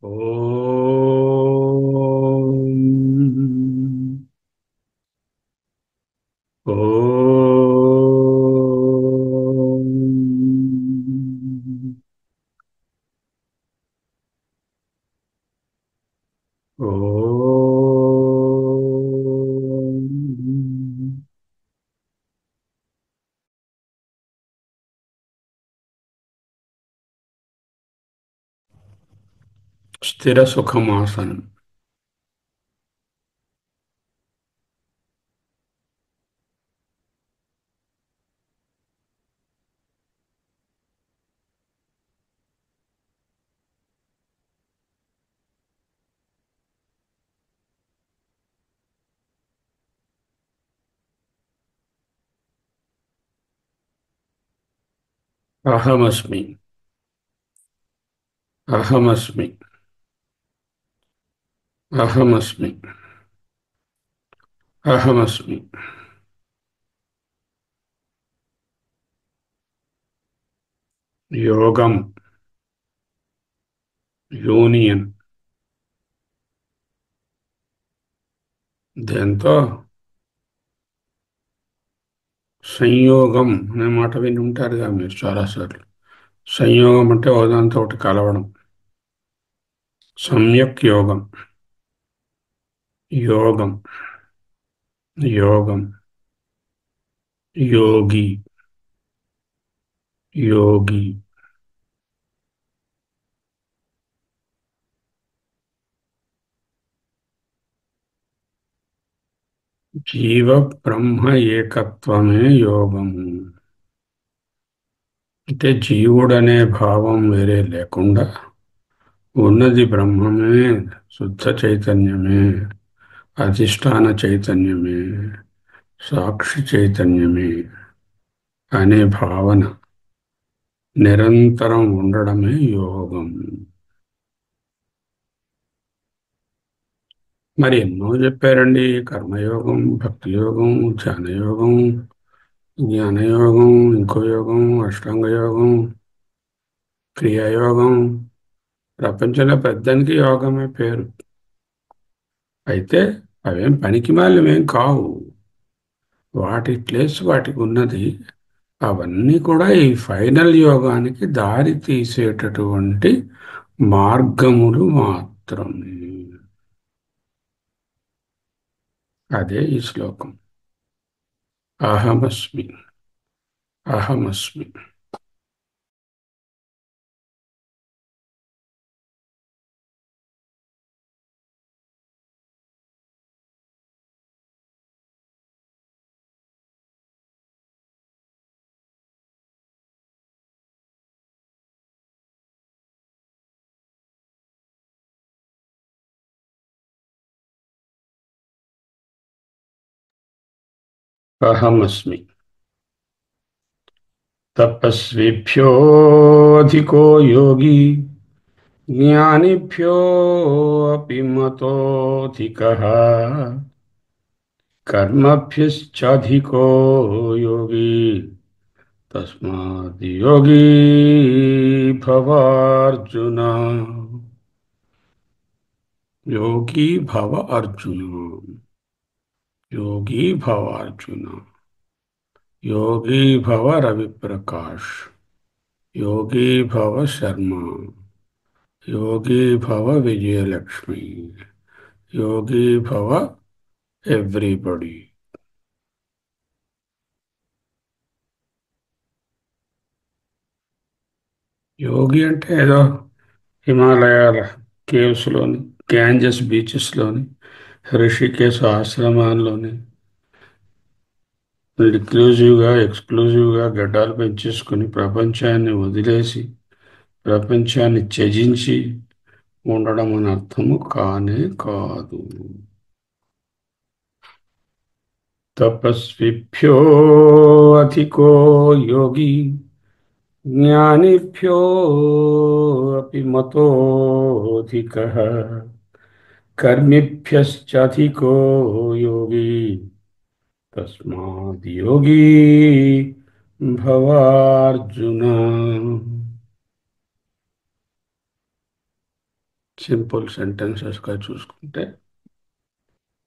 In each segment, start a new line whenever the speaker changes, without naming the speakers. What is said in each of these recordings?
ఓం ఓం స్థిర సుఖమాసనం. అహమస్మి. అహమస్మి. అహమస్మి. అహమస్మి. యోగం. యూనియన్. దేంతో? సంయోగం అనే మాట విని ఉంటారుగా మీరు చాలాసార్లు. సంయోగం అంటే ఒకదాంతో ఒకటి కలవడం. సమ్యక్ యోగం. యోగం. యోగం. యోగి. యోగి. జీవ బ్రహ్మ ఏకత్వమే యోగము. అంటే జీవుడనే భావం వేరే లేకుండా ఉన్నది బ్రహ్మమే, శుద్ధ చైతన్యమే, అధిష్టాన చైతన్యమే, సాక్షి చైతన్యమే అనే భావన నిరంతరం ఉండడమే యోగం. మరి ఎన్నో చెప్పారండి. కర్మయోగం, భక్తి యోగం, ధ్యాన యోగం, జ్ఞానయోగం, ఇంకో యోగం, అష్టాంగ యోగం, క్రియాయోగం. ప్రపంచంలో పెద్దానికి యోగమే పేరు. అయితే అవేం పనికిమాలినవేం కావు. వాటి ప్లేస్ వాటికి ఉన్నది. అవన్నీ కూడా ఈ ఫైనల్ యోగానికి దారి తీసేటటువంటి మార్గములు మాత్రమే. అదే ఈ శ్లోకం. అహమస్మి. అహమస్మి. అహమస్మి. తపస్విభ్యోऽధికో యోగి జ్ఞానిభ్యోऽపి మతోऽధికः కర్మభ్యశ్చాధికో యోగి తస్మాద్ యోగీ భవార్జున. యోగి భవ అర్జున. యోగి భవ అర్జున. యోగి భవ రవిప్రకాష్. యోగి భవ శర్మ. యోగి భవ విజయలక్ష్మి. యోగి భవ ఎవ్రీబడి. యోగి అంటే ఏదో హిమాలయాల కేవ్స్లోని, గ్యాంజెస్ బీచెస్లోని, ఋషికేశ్ ఆశ్రమాల్లోని ఇంక్లూజివ్గా ఎక్స్క్లూజివ్గా గడ్డాలు పెంచేసుకుని ప్రపంచాన్ని వదిలేసి ప్రపంచాన్ని త్యజించి ఉండడం అని అర్థము కానే కాదు. తపస్విభ్యో అధికో యోగి జ్ఞానిభ్యో అపి మతోధికః కర్మిభ్యశ్చాధికో యోగి తస్మాద్ యోగి భవార్జున. సింపుల్ సెంటెన్సెస్గా చూసుకుంటే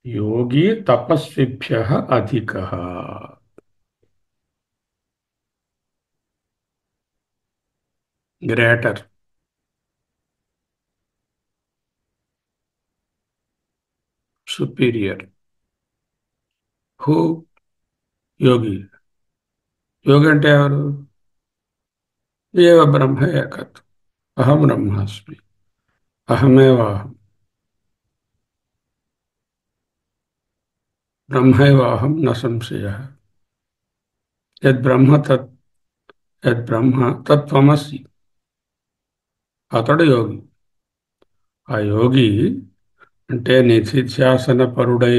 యోగి తపస్విభ్య అధిక, గ్రేటర్, సుపీరియర్. హూ? యోగి. యోగి అంటే ఎవరు? ఏవ బ్రహ్మ ఏకత్, అహం బ్రహ్మాస్మి, అహమేవాహం, బ్రహ్మైవాహం న సంశయ. యద్బ్రహ్మ తత్ యద్బ్రహ్మ తత్వమసి. అతడు యోగి. ఆ యోగి అంటే నిధిధ్యాసన పరుడై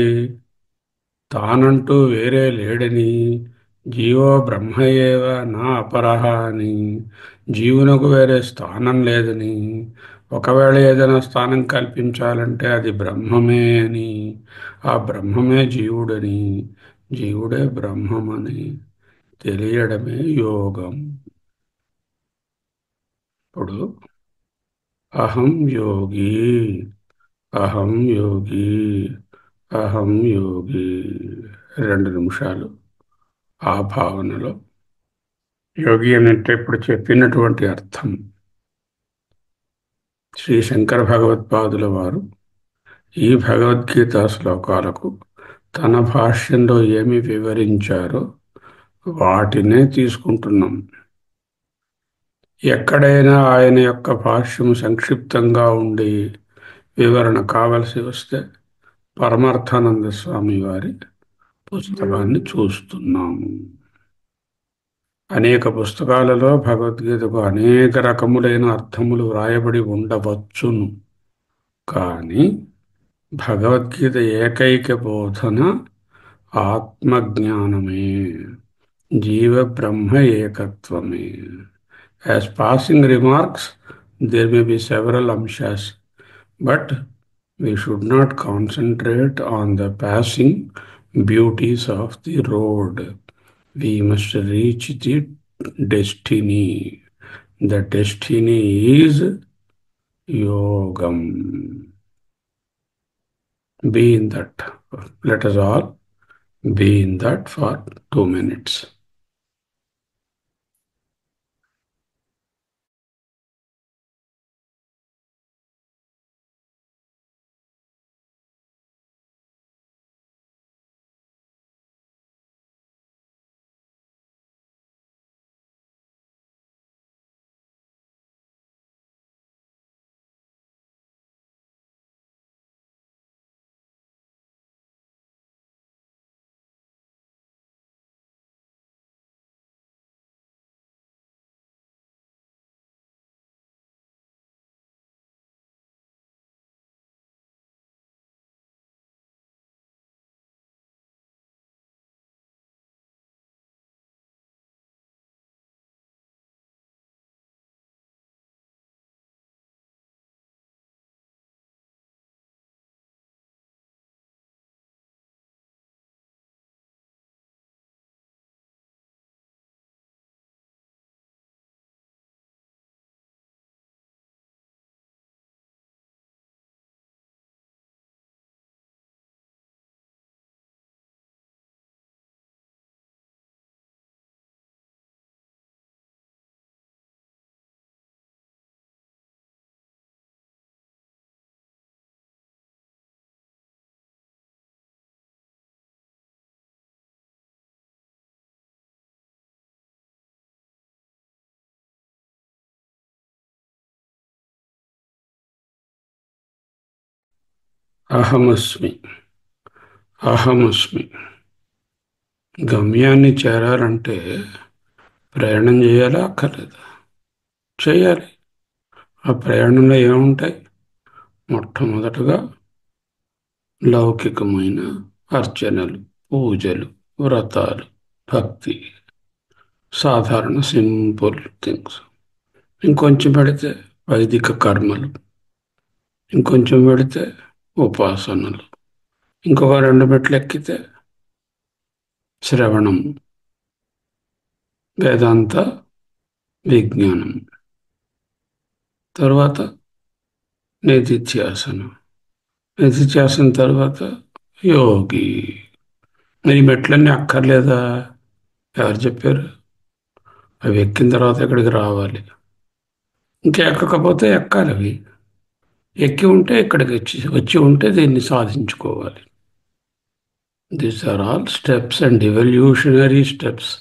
తానంటూ వేరే లేడని, జీవో బ్రహ్మయేవ నా అపరహ అని, జీవునకు వేరే స్థానం లేదని, ఒకవేళ ఏదైనా స్థానం కల్పించాలంటే అది బ్రహ్మమే అని, ఆ బ్రహ్మమే జీవుడని, జీవుడే బ్రహ్మమని తెలియడమే యోగం. ఇప్పుడు అహం యోగి, అహం యోగి, అహం యోగి, 2 నిమిషాలు ఆ భావనలో. యోగి అని అంటే ఇప్పుడు చెప్పినటువంటి అర్థం శ్రీ శంకర భగవత్పాదుల వారు ఈ భగవద్గీత శ్లోకాలకు తన భాష్యంలో ఏమి వివరించారో వాటినే తీసుకుంటున్నాం. ఎక్కడైనా ఆయన యొక్క భాష్యం సంక్షిప్తంగా ఉండి వివరణ కావలసి వస్తే పరమార్థానంద స్వామి వారి పుస్తకాన్ని చూస్తున్నాము. అనేక పుస్తకాలలో భగవద్గీతకు అనేక రకములైన అర్థములు వ్రాయబడి ఉండవచ్చును. కానీ భగవద్గీత ఏకైక బోధన ఆత్మజ్ఞానమే, జీవ బ్రహ్మ ఏకత్వమే. As passing remarks, there may be several amshas, but we should not concentrate on the passing beauties of the road. We must reach the destiny. The destiny is yogam. Be in that. Let us all be in that for 2 minutes. అహమస్మి, అహమస్మి. గమ్యాన్ని చేరాలంటే ప్రయాణం చేయాలా అక్కర్లేదా? చేయాలి. ఆ ప్రయాణంలో ఏముంటాయి? మొట్టమొదటగా లౌకికమైన అర్చనలు, పూజలు, వ్రతాలు, భక్తి, సాధారణ సింపుల్ థింగ్స్. ఇంకొంచెం పెడితే వైదిక కర్మలు, ఇంకొంచెం పెడితే ఉపాసనలు, ఇంకొక 2 మెట్లు ఎక్కితే శ్రవణం, వేదాంత విజ్ఞానం, తర్వాత నిధిధ్యాసనం. నిధిధ్యాసనం తర్వాత యోగి. మరి ఈ మెట్లన్నీ అక్కర్లేదా? ఎవరు చెప్పారు? అవి ఎక్కిన తర్వాత ఇక్కడికి రావాలి. ఇంకా ఎక్కకపోతే ఎక్కాలి అవి. ఎక్కి ఉంటే ఇక్కడికి వచ్చి వచ్చి ఉంటే దీన్ని సాధించుకోవాలి. These are all steps and evolutionary steps,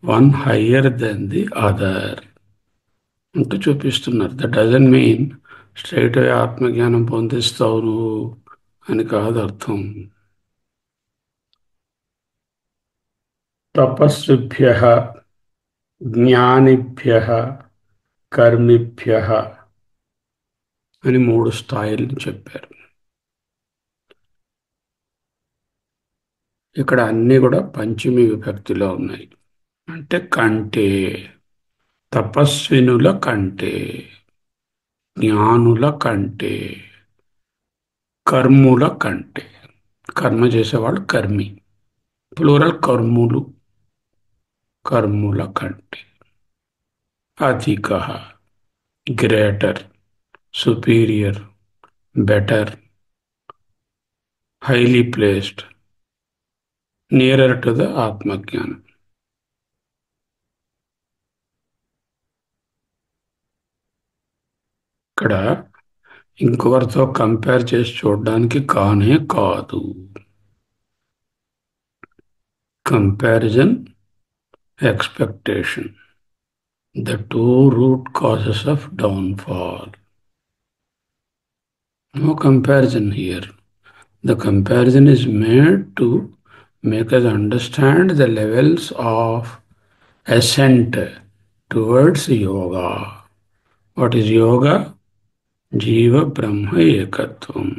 one higher than the other అంటూ చూపిస్తున్నారు. That doesn't mean straight away ఆత్మజ్ఞానం పొందిస్తావు నువ్వు అని కాదు అర్థం. తపస్విభ్య జ్ఞానిభ్య కర్మిభ్య అని మూడు స్థాయిలను చెప్పారు. ఇక్కడ అన్నీ కూడా పంచమి విభక్తిలో ఉన్నాయి. అంటే కంటే, తపస్వినుల కంటే, జ్ఞానుల కంటే, కర్ముల కంటే. కర్మ చేసేవాళ్ళు కర్మి, ప్లూరల్ కర్ములు. కర్ముల కంటే అధిక, greater, superior, better, highly placed, nearer to the ఆత్మజ్ఞానం. ఇక్కడ ఇంకొకరితో కంపేర్ చేసి చూడడానికి కానే కాదు. Comparison, expectation, the two root causes of downfall. No comparison here. The comparison is made to make us understand the levels of ascent towards yoga. What is yoga? Jiva Brahma Ekatvam.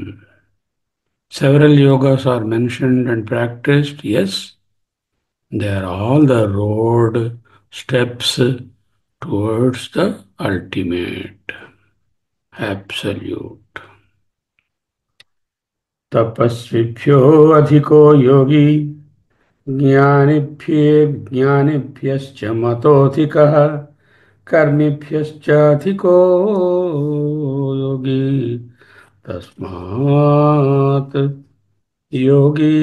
Several yogas are mentioned and practiced. Yes, they are all the road steps towards the ultimate, absolute. तपस्विभ्यो अधिको योगी ज्ञानिभ्यश्च मतोऽधिकः कर्मिभ्यश्चाधिको योगी तस्मात् योगी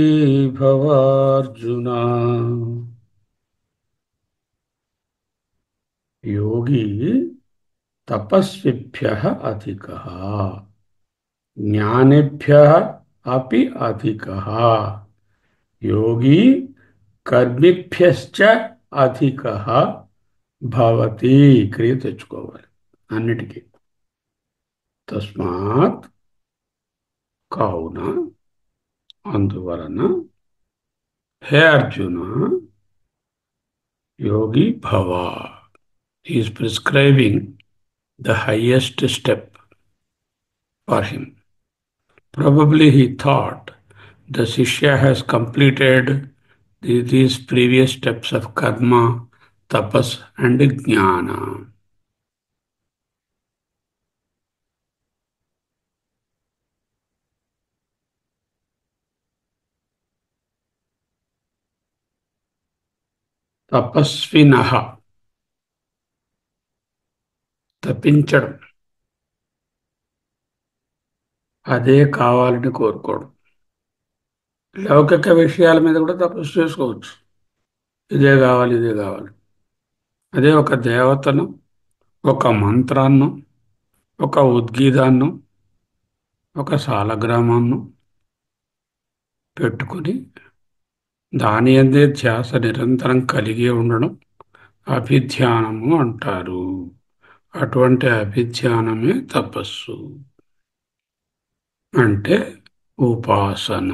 भवार्जुन. योगी तपस्विभ्यः अधिकः, ज्ञानिभ्यः अपि अधिकः, योगी कर्मिभ्यश्च अधिकः భవతి. క్రియ తెచ్చుకోవాలి అన్నిటికీ. తస్మాత్ కావున, అందువలన, హే అర్జున, యోగి భవ. He is prescribing the highest step for him. Probably he thought the Shishya has completed these previous steps of karma, tapas and jnana. తపస్వినః, తపించడం, అదే కావాలని కోరుకోవడం. లౌకిక విషయాల మీద కూడా తపస్సు చేసుకోవచ్చు. ఇదే కావాలి, ఇదే కావాలి. అదే ఒక దేవతను, ఒక మంత్రాన్ని, ఒక ఉద్గీతాన్ని, ఒక సాలగ్రామాన్ని పెట్టుకుని దాని అందే ధ్యాస నిరంతరం కలిగి ఉండడం అభిధ్యానము అంటారు. అటువంటి అభిధ్యానమే తపస్సు అంటే ఉపాసన.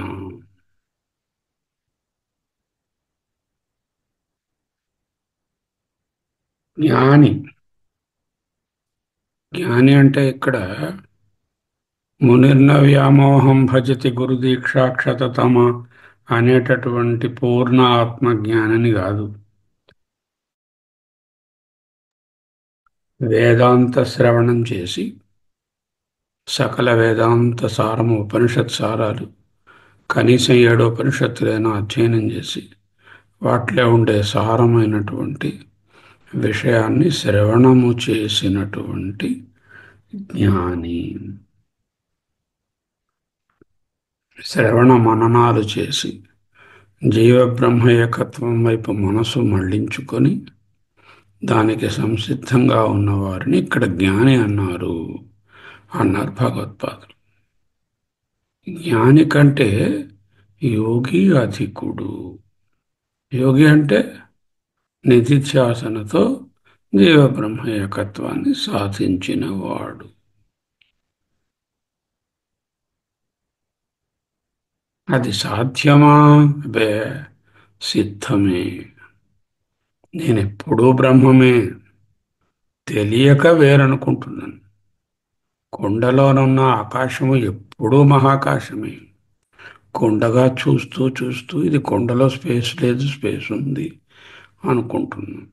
జ్ఞాని, జ్ఞాని అంటే ఇక్కడ మునిర్న వ్యామోహం భజతి గురుదీక్షాక్షతతమ అనేటటువంటి పూర్ణ ఆత్మజ్ఞానిని కాదు. వేదాంత శ్రవణం చేసి సకల వేదాంత సారము, ఉపనిషత్ సారాలు కనీసం 7 ఉపనిషత్తులైనా అధ్యయనం చేసి వాటిలో ఉండే సారమైనటువంటి విషయాన్ని శ్రవణము చేసినటువంటి జ్ఞాని. శ్రవణ మననాలు చేసి జీవబ్రహ్మ ఏకత్వం వైపు మనసు మళ్లించుకొని దానికి సంసిద్ధంగా ఉన్నవారిని ఇక్కడ జ్ఞాని అన్నారు భగవత్పాదులు. జ్ఞాని కంటే యోగి అధికుడు. యోగి అంటే నిధిధ్యాసనతో జీవబ్రహ్మ ఏకత్వాన్ని సాధించినవాడు. అది సాధ్యమా? బే సిద్ధమే. నేనెప్పుడూ బ్రహ్మమే, తెలియక వేరనుకుంటున్నాను. కొండలోనున్న ఆకాశము ఎప్పుడూ మహాకాశమే. కొండగా చూస్తూ చూస్తూ ఇది కొండలో స్పేస్ లేదు, స్పేస్ ఉంది అనుకుంటున్నాను.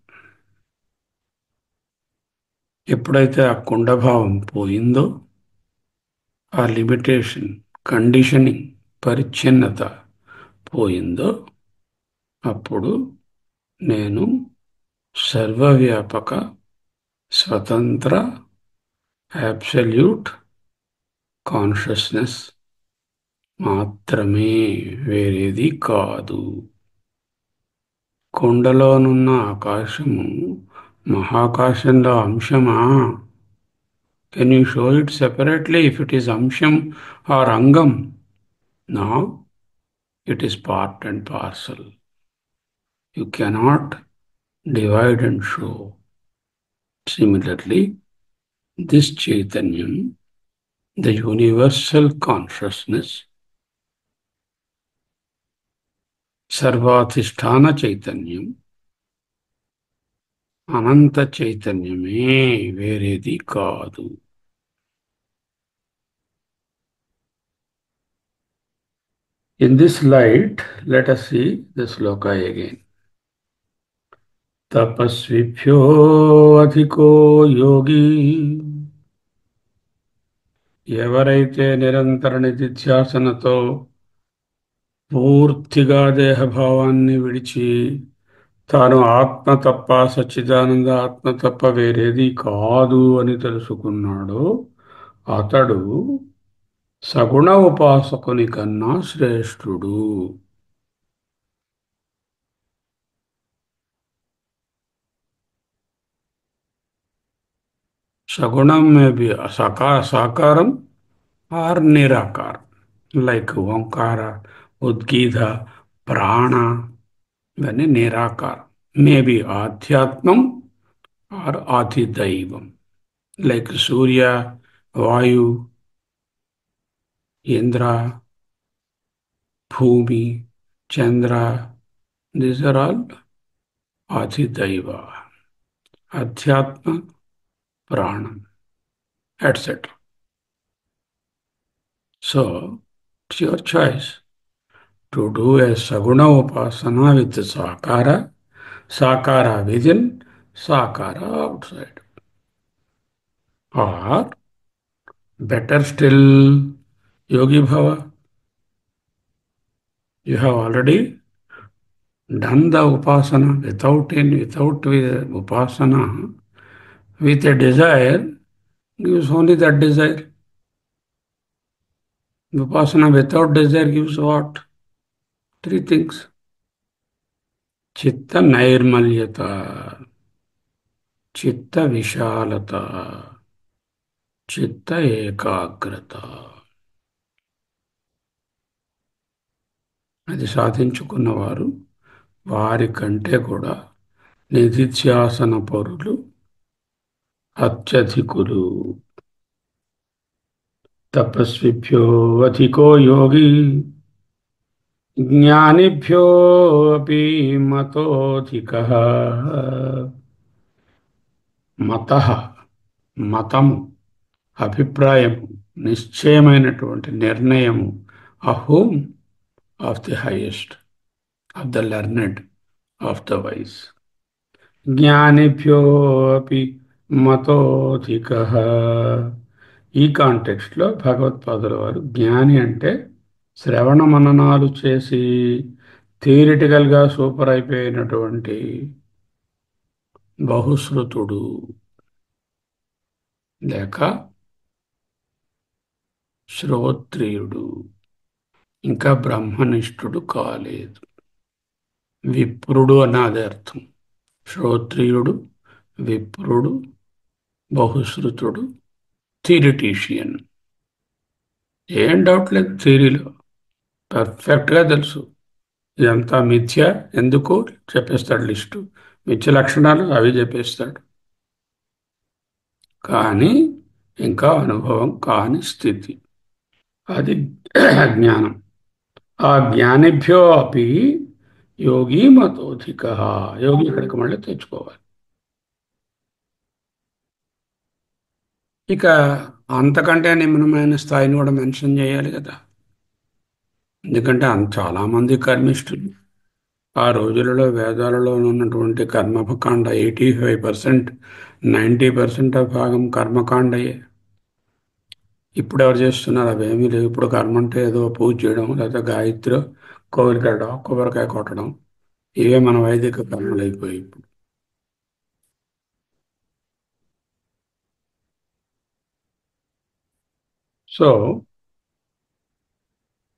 ఎప్పుడైతే ఆ కొండభావం పోయిందో, ఆ లిమిటేషన్, కండిషనింగ్, పరిచ్ఛిన్నత పోయిందో, అప్పుడు నేను సర్వవ్యాపక, స్వతంత్ర, అబ్సల్యూట్ కాన్షియస్నెస్ మాత్రమే, వేరేది కాదు. కొండలోనున్న ఆకాశము మహాకాశంలో అంశమా? Can you show it separately if it is అంశం ఆర్ అంగం? No, it is part and parcel. You cannot divide and show. Similarly, this Chaitanyam, the universal consciousness, Sarvathishthana Chaitanyam, Ananta Chaitanyame, వేరేది కాదు. In this light, let us see the sloka again. తపస్విభ్యో అధికో యోగి, ఎవరైతే నిరంతర నిధిధ్యాసనతో పూర్తిగా దేహభావాన్ని విడిచి తాను ఆత్మ తప్ప, సచ్చిదానంద ఆత్మ తప్ప వేరేది కాదు అని తెలుసుకున్నాడో అతడు సగుణ ఉపాసకుని కన్నా శ్రేష్ఠుడు. సగుణం మే బి సాకారం ఆర్ నిరాకారం, లైక్ ఓంకార, ఉద్గీత, ప్రాణ, ఇవన్నీ నిరాకారం. మేబీ ఆధ్యాత్మం ఆర్ ఆదిదైవం, లైక్ సూర్య, వాయు, ఇంద్ర, భూమి, చంద్ర, దీస్ ఆర్ ఆల్ ఆదిదైవ, అధ్యాత్మ, ప్రాణం, etcetera. So it's your choice to do a saguna upasana with sakara within, sakara outside. Or better still, yogi bhava. You have already done the upasana without upasana, with a desire, gives only that desire. Upasana without desire gives what? Three things. Chitta nairmalyata, chitta vishalata, చిత్త ఏకాగ్రత. అది సాధించుకున్నవారు వారి కంటే కూడా నిధిధ్యాసన పరులు అత్యధికులు. తపస్విభ్యో అధికో యోగి, జ్ఞానిభ్యో అపి మతోధికః. మతః, మతము, అభిప్రాయము, నిశ్చయమైనటువంటి నిర్ణయము. Of whom? Of the highest, of the learned, of the wise. జ్ఞానిభ్యో అపి మతోధికః. ఈ కాంటెక్స్ట్లో భగవత్పాదుల వారు జ్ఞాని అంటే శ్రవణ మననాలు చేసి థియరిటికల్గా సూపర్ అయిపోయినటువంటి బహుశ్రుతుడు, లేక శ్రోత్రియుడు. ఇంకా బ్రహ్మనిష్ఠుడు కాలేదు. విప్రుడు అన్నది అర్థం. శ్రోత్రియుడు, విప్రుడు, బహుశ్రుతుడు, థిరిటీషియన్. ఏం డౌట్ లేదు థియరీలో. పర్ఫెక్ట్గా తెలుసు ఇదంతా మిథ్య. ఎందుకు చెప్పేస్తాడు లిస్టు. మిథ్య లక్షణాలు అవి చెప్పేస్తాడు. కానీ ఇంకా అనుభవం కాని స్థితి, అది జ్ఞానం. ఆ జ్ఞానిభ్యో అపి యోగి మతోధిక. యోగి ఇక్కడికి మళ్ళీ తెచ్చుకోవాలి. ఇక అంతకంటే నిమ్నమైన స్థాయిని కూడా మెన్షన్ చేయాలి కదా. ఎందుకంటే చాలామంది కర్మిష్ఠులు ఆ రోజులలో వేదాలలో ఉన్నటువంటి కర్మకాండ 85%, 90% భాగం కర్మకాండయే. ఇప్పుడు ఎవరు చేస్తున్నారు? అవేమీ లేవు. ఇప్పుడు కర్మ అంటే ఏదో పూజ చేయడం, లేదా గాయత్రి, కోవిలికెళ్ళడం, కొబ్బరికాయ కొట్టడం, ఇవే మన వైదిక కర్మలు అయిపోయాయి ఇప్పుడు. సో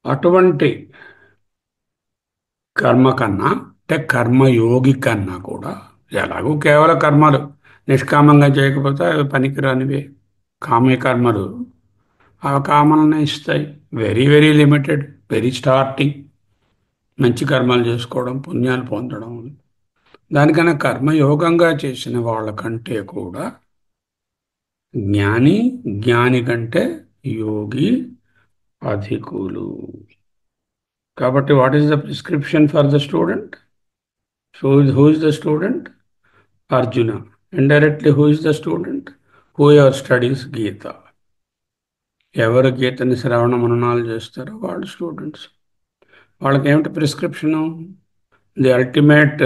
అటువంటి కర్మ కన్నా, అంటే కర్మయోగి కన్నా కూడా, ఎలాగూ కేవల కర్మలు నిష్కామంగా చేయకపోతే అవి పనికిరానివే. కామ్య కర్మలు ఆ కామల్ని ఇస్తాయి. Very very limited, very starting. మంచి కర్మలు చేసుకోవడం, పుణ్యాలు పొందడం. దానికన్నా కర్మయోగంగా చేసిన వాళ్ళకంటే కూడా జ్ఞాని, జ్ఞాని కంటే యోగి అధికులు. కాబట్టి what is the prescription for the student? Who is the student? Arjuna. Indirectly who is the student? Whoever studies Gita. ఎవరు గీతని శ్రవణ మననాలు చేస్తారో వాళ్ళు స్టూడెంట్స్. వాళ్ళకి ఏమిటి prescription? The ultimate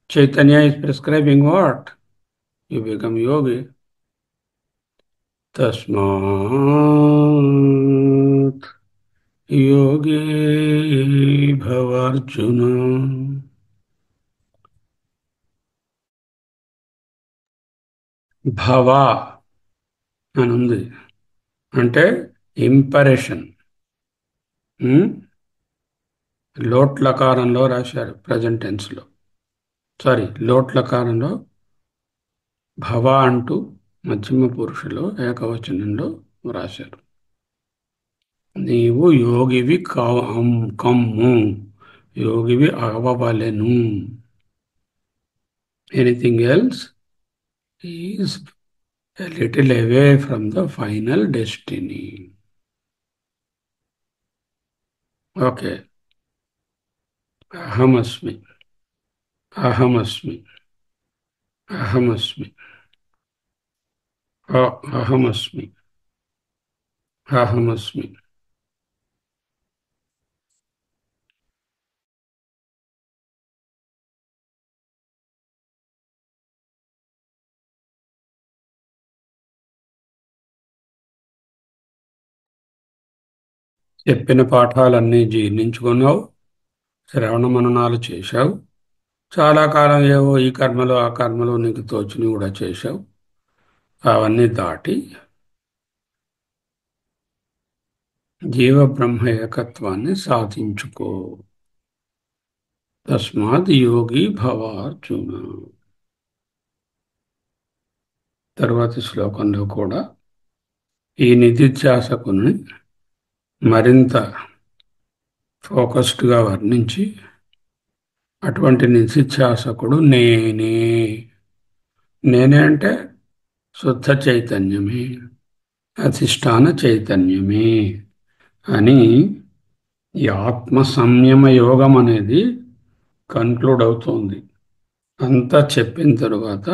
chaitanya is prescribing what? You become yogi. తస్మాత్ యోగి భవార్జున. భవ అని ఉంది. అంటే ఇంపరేషన్. లోట్ లకారంలో రాశారు ప్రజెంట్ టెన్స్లో. సారీ, లోట్ లకారంలో భవ అంటూ మధ్యమ పురుషులో ఏకవచనంలో రాశారు. నీవు యోగివి కమ్ము, యోగివి అవ్వవలెను. Anything else is a little away from the final destiny. Okay. అహమస్మి, అహమస్మి, అహమస్మి, అహమస్మి, అహమస్మి. చెప్పిన పాఠాలన్నీ జీర్ణించుకున్నావు, శ్రవణ మననాలు చేశావు, చాలా కాలం ఏవో ఈ కర్మలు ఆ కర్మలు నీకు తోచిని కూడా చేశావు. అవన్నీ దాటి జీవ బ్రహ్మ ఏకత్వాన్ని సాధించుకో. తస్మాత్ యోగి భవ అర్జున. తరువాతి శ్లోకంలో కూడా ఈ నిధిధ్యాసకుని మరింత ఫోకస్డ్గా వర్ణించి, అటువంటి నిధిధ్యాసకుడు నేనే. నేనే అంటే శుద్ధ చైతన్యమే, అధిష్టాన చైతన్యమే అని ఈ ఆత్మ సంయమ యోగం అనేది కన్క్లూడ్ అవుతోంది. అంతా చెప్పిన తరువాత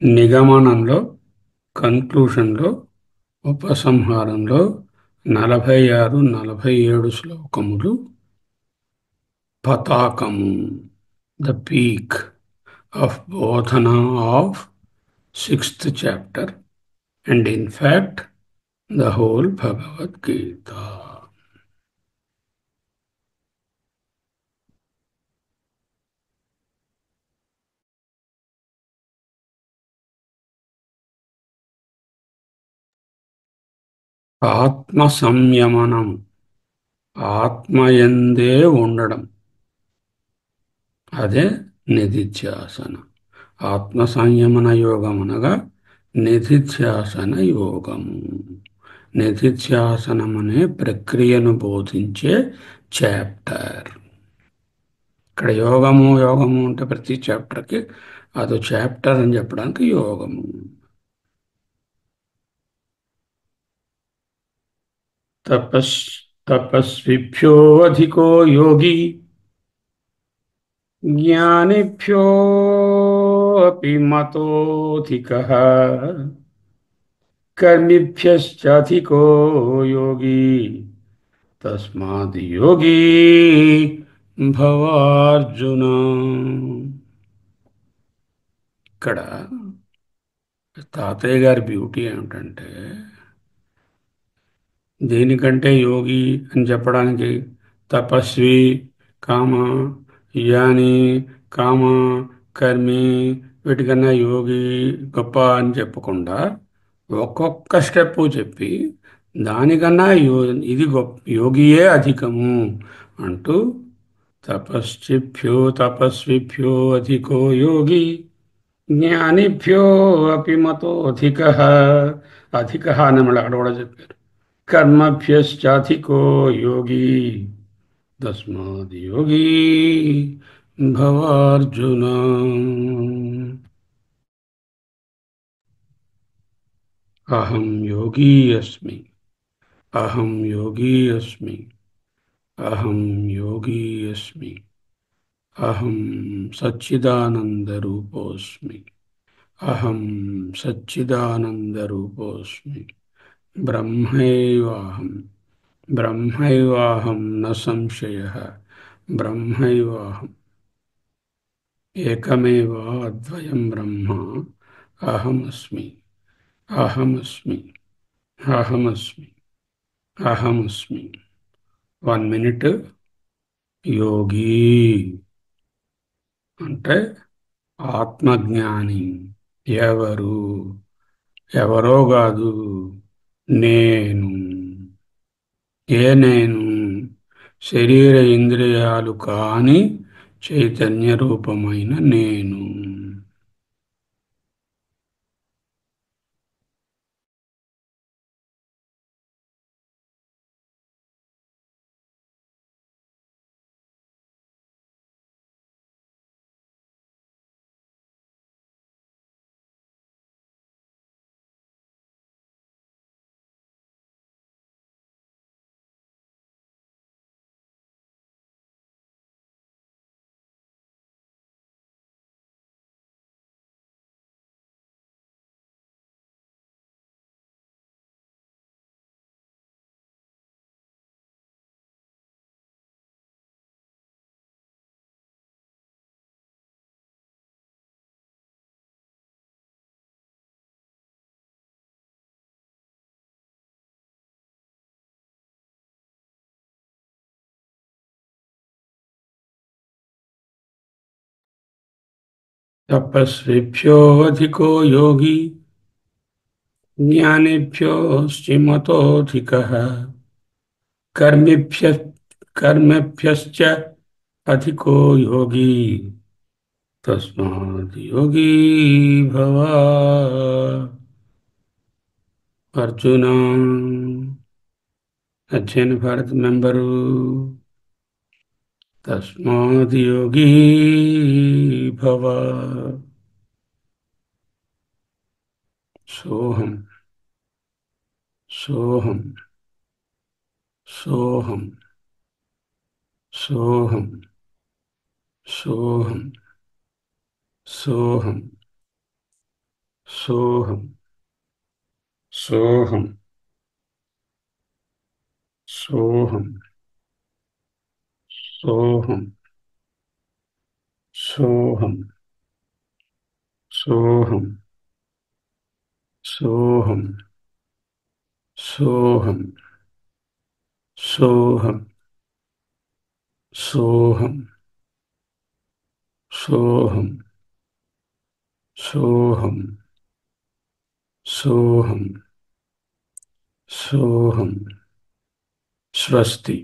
నిగమనంలో, కన్క్లూషన్లో, ఉపసంహారంలో 46, 47 శ్లోకములు పతాకము, ద పీక్ ఆఫ్ బోధన of 6th chapter, and in fact the whole Bhagavad Gita. ఆత్మ సంయమనం ఆత్మయందే ఉండడం, అదే నిధిధ్యాసన. ఆత్మ సంయమన యోగం అనగా నిధిధ్యాసన యోగము. నిధిధ్యాసనం అనే ప్రక్రియను బోధించే చాప్టర్. ఇక్కడ యోగము యోగము అంటే ప్రతి చాప్టర్కి అదో చాప్టర్ అని చెప్పడానికి యోగము. తపస్ తపస్విభ్యో అధికో యోగి జ్ఞానిభ్యోऽపి మతోऽధికः కర్మిభ్యశ్చాధికో యోగి తస్మాద్ యోగి భవార్జున. ఇక్కడ తాతయ్య గారి బ్యూటీ ఏమిటంటే, దేనికంటే యోగి అని చెప్పడానికి తపస్వి, కామ, జ్ఞాని, కామ, కర్మి, వీటికన్నా యోగి గొప్ప అని చెప్పకుండా ఒక్కొక్క స్టెప్పు చెప్పి దానికన్నా ఇది గొప్ప, యోగియే అధికము అంటూ తపస్విభ్యో అధికో యోగి జ్ఞానిభ్యో అపి మతోధిక. అధిక అని మళ్ళీ అక్కడ కూడా చెప్పారు. కర్మభ్యశ్చాధికో యోగి తస్మాద్ యోగి భవార్జున. అహం యోగి అస్మి, అహం యోగి అస్మి, అహం యోగి అస్మి, అహం సచ్చిదానందరూపోస్మి, అహం సచ్చిదానందరూపోస్మి. బ్రహ్మైవాహం, బ్రహ్మైవాహం న సంశయః, బ్రహ్మైవాహం ఏకమేవ అద్వయం బ్రహ్మ అహమస్మి, అహమస్మి, అహమస్మి, అహమస్మి. 1 minute. యోగి అంటే ఆత్మజ్ఞాని. ఎవరు? ఎవరో కాదు, నేను. ఏ నేను? శరీర ఇంద్రియాలు కాని చైతన్య రూపమైన నేను. తపస్విభ్యో అధికో యోగి జ్ఞానిభ్యోశ్చిమతోధికః కర్మిభ్య కర్మభ్యశ్చ అధికో యోగి తస్మాద్ యోగి భవ అర్జున. అధ్యయన భారత్ మెంబరు. తస్మాద్ యోగి భవ. సోహం, సోహం, సోహం, సోహం, సోహం, సోహం, సోహం, సోహం, సోహం, సోహం, సోహం, సోహం, సోహం, సోహం, సోహం, సోహం, సోహం, సోహం, సోహం, సోహం. స్వస్తి.